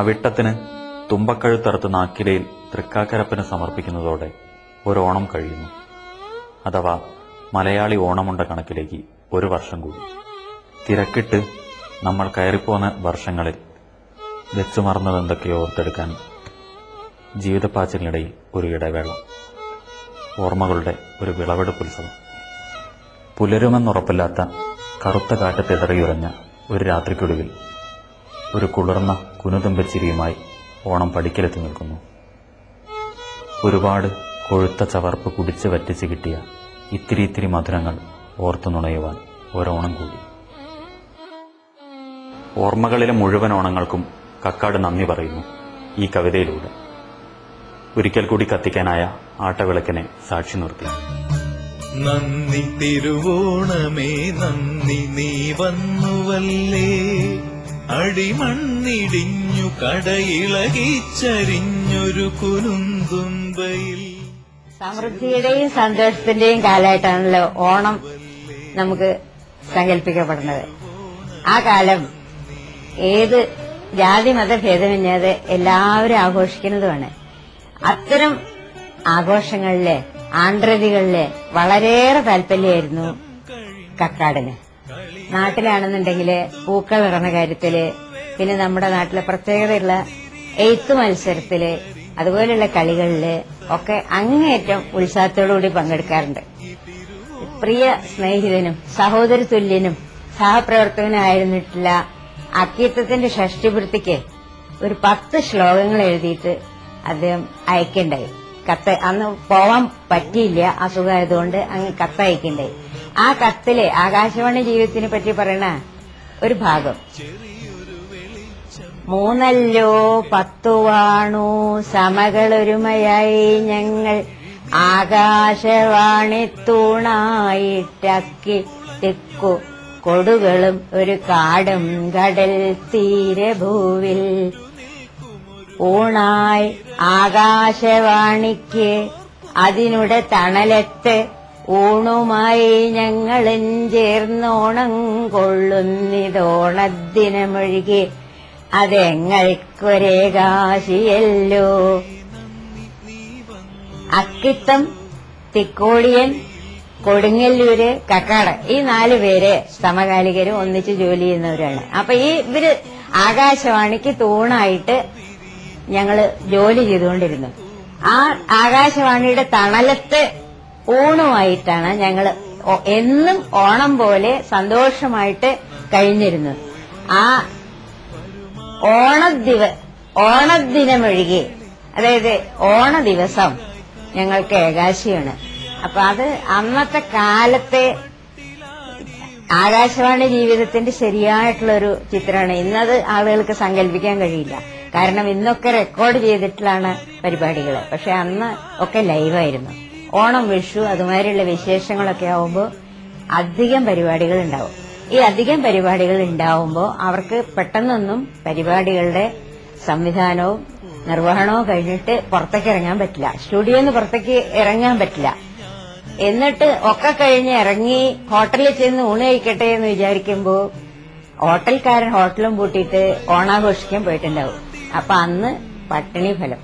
അവിട്ടത്തിന് തുമ്പക്കഴുത്തറുത്ത് നാക്കിലയിൽ തൃക്കാക്കരപ്പന് സമർപ്പിക്കുന്നതോടെ ഒരോണം കഴിയുന്നു. അഥവാ മലയാളി ഓണമുണ്ട കണക്കിലേക്ക് ഒരു വർഷം കൂടി. തിരക്കിട്ട് നമ്മൾ കയറിപ്പോന്ന വർഷങ്ങളിൽ വെച്ചുമറന്നതെന്തൊക്കെയോ ഓർത്തെടുക്കാൻ ജീവിതപ്പാച്ചിലിനിടയിൽ ഒരു ഇടവേള. ഓർമ്മകളുടെ ഒരു വിളവെടുപ്പുത്സവം. പുലരുമെന്നുറപ്പില്ലാത്ത കറുത്ത കാറ്റത്തെതറിയുറഞ്ഞ ഒരു രാത്രിക്കൊടുവിൽ ഒരു കുളിർന്ന കുനുതുമ്പച്ചിരിയുമായി ഓണം പടിക്കലെത്തി നിൽക്കുന്നു. ഒരുപാട് കൊഴുത്ത ചവർപ്പ് കുടിച്ച് വറ്റിച്ച് കിട്ടിയ ഇത്തിരി മധുരങ്ങൾ ഓർത്തു നുണയുവാൻ ഒരോണം കൂടി. ഓർമ്മകളിലെ മുഴുവൻ ഓണങ്ങൾക്കും കക്കാട് നന്ദി പറയുന്നു ഈ കവിതയിലൂടെ. ഒരിക്കൽ കൂടി കത്തിക്കാനായ ആട്ടവിളക്കിനെ സാക്ഷി നിർത്തി. നന്ദി തിരുവോണമേ നന്ദി, നീ വന്നുവല്ലേ, അടിമണ്ണിടിഞ്ഞു കടയിളകിച്ചരിഞ്ഞൊരു കുരുന്തുമ്പയിൽ. സമൃദ്ധിയുടെയും സന്തോഷത്തിന്റെയും കാലമായിട്ടാണല്ലോ ഓണം നമുക്ക് സങ്കല്പിക്കപ്പെടുന്നത്. ആ കാലം ഏത് ജാതി മതഭേദമന്യാതെ എല്ലാവരും ആഘോഷിക്കുന്നതുമാണ്. അത്തരം ആഘോഷങ്ങളിലെ ആണ്ട്രതികളിലെ വളരെയേറെ താല്പര്യമായിരുന്നു കക്കാടിന്. നാട്ടിലാണെന്നുണ്ടെങ്കിൽ പൂക്കൾ ഇടുന്ന കാര്യത്തില്, പിന്നെ നമ്മുടെ നാട്ടിലെ പ്രത്യേകതയുള്ള എഴുത്ത് മത്സരത്തില്, അതുപോലെയുള്ള കളികളില് ഒക്കെ അങ്ങേയറ്റം ഉത്സാഹത്തോടുകൂടി പങ്കെടുക്കാറുണ്ട്. പ്രിയ സ്നേഹിതനും സഹോദര തുല്യനും സഹപ്രവർത്തകനായിരുന്നിട്ടുള്ള അക്കീത്തത്തിന്റെ ഷഷ്ടിപൂർത്തിക്ക് ഒരു 10 ശ്ലോകങ്ങൾ എഴുതിയിട്ട് അദ്ദേഹം അയക്കണ്ടായി. കത്ത് അന്ന് പോവാൻ പറ്റിയില്ല, അസുഖമായതുകൊണ്ട് അങ്ങ് കത്ത് അയക്കണ്ടായി. ആ കത്തില് ആകാശവാണി ജീവിതത്തിനെ പറ്റി പറയണ ഒരു ഭാഗം: 3 10 വാണു സമകളൊരുമയായി ഞങ്ങൾ ആകാശവാണി തൂണായിട്ടക്കി തെക്കു കൊടുകളും ഒരു കാടും കടൽ തീരഭൂവിൽ. ഊണായി ആകാശവാണിക്ക് അതിനുടെ തണലത്ത് ഊണുമായി ഞങ്ങളും ചേർന്നോണം കൊള്ളുന്നിതോണദിനമൊഴികെ അതെങ്ങൾക്കൊരേകാശിയല്ലോ. അക്കിത്തം, തിക്കോടിയൻ, കൊടുങ്ങല്ലൂര്, കക്കാട്, ഈ 4 പേര് സമകാലികരും ഒന്നിച്ച് ജോലി ചെയ്യുന്നവരാണ്. അപ്പൊ ഇവര് ആകാശവാണിക്ക് തൂണായിട്ട് ഞങ്ങള് ജോലി ചെയ്തുകൊണ്ടിരുന്നു. ആ ആകാശവാണിയുടെ തണലത്ത് ഊണുമായിട്ടാണ് ഞങ്ങള് എന്നും ഓണം പോലെ സന്തോഷമായിട്ട് കഴിഞ്ഞിരുന്നു. ആ ഓണദിനമൊഴികെ, അതായത് ഓണ ദിവസം ഞങ്ങൾക്ക് ഏകാശിയാണ്. അപ്പൊ അത് അന്നത്തെ കാലത്തെ ആകാശവാണി ജീവിതത്തിന്റെ ശരിയായിട്ടുള്ള ഒരു ചിത്രമാണ്. ഇന്നത് ആളുകൾക്ക് സങ്കല്പിക്കാൻ കഴിയില്ല. കാരണം ഇന്നൊക്കെ റെക്കോർഡ് ചെയ്തിട്ടുള്ളാണ് പരിപാടികൾ. പക്ഷെ അന്ന് ഒക്കെ ലൈവായിരുന്നു. ഓണം, വിഷു, അതുമാതിരിയുള്ള വിശേഷങ്ങളൊക്കെ ആവുമ്പോൾ അധികം പരിപാടികൾ ഉണ്ടാവും. ഈ അധികം പരിപാടികൾ ഉണ്ടാവുമ്പോൾ അവർക്ക് പെട്ടെന്നൊന്നും പരിപാടികളുടെ സംവിധാനവും നിർവഹണവും കഴിഞ്ഞിട്ട് പുറത്തേക്ക് ഇറങ്ങാൻ പറ്റില്ല. സ്റ്റുഡിയോന്ന് പുറത്തേക്ക് ഇറങ്ങാൻ പറ്റില്ല. എന്നിട്ട് ഒക്കെ കഴിഞ്ഞ് ഇറങ്ങി ഹോട്ടലിൽ ചെന്ന് ഊണ് കഴിക്കട്ടെ എന്ന് വിചാരിക്കുമ്പോ ഹോട്ടൽക്കാരൻ ഹോട്ടലും പൂട്ടിയിട്ട് ഓണാഘോഷിക്കാൻ പോയിട്ടുണ്ടാവും. അപ്പൊ അന്ന് പട്ടിണി ഫലം.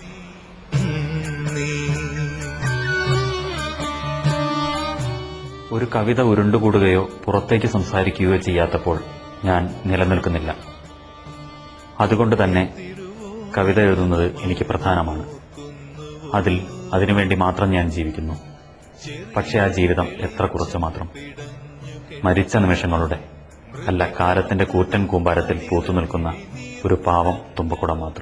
ഒരു കവിത ഉരുണ്ടുകൂടുകയോ പുറത്തേക്ക് സംസാരിക്കുകയോ ചെയ്യാത്തപ്പോൾ ഞാൻ നിലനിൽക്കുന്നില്ല. അതുകൊണ്ട് തന്നെ കവിത എഴുതുന്നത് എനിക്ക് പ്രധാനമാണ്. അതിനുവേണ്ടി മാത്രം ഞാൻ ജീവിക്കുന്നു. പക്ഷെ ആ ജീവിതം എത്ര കുറച്ചു മാത്രം. മരിച്ച നിമിഷങ്ങളുടെ, അല്ല കാലത്തിന്റെ കൂറ്റൻ കൂമ്പാരത്തിൽ പൂത്തുനിൽക്കുന്ന ഒരു പാവം തുമ്പക്കുടം മാത്രം.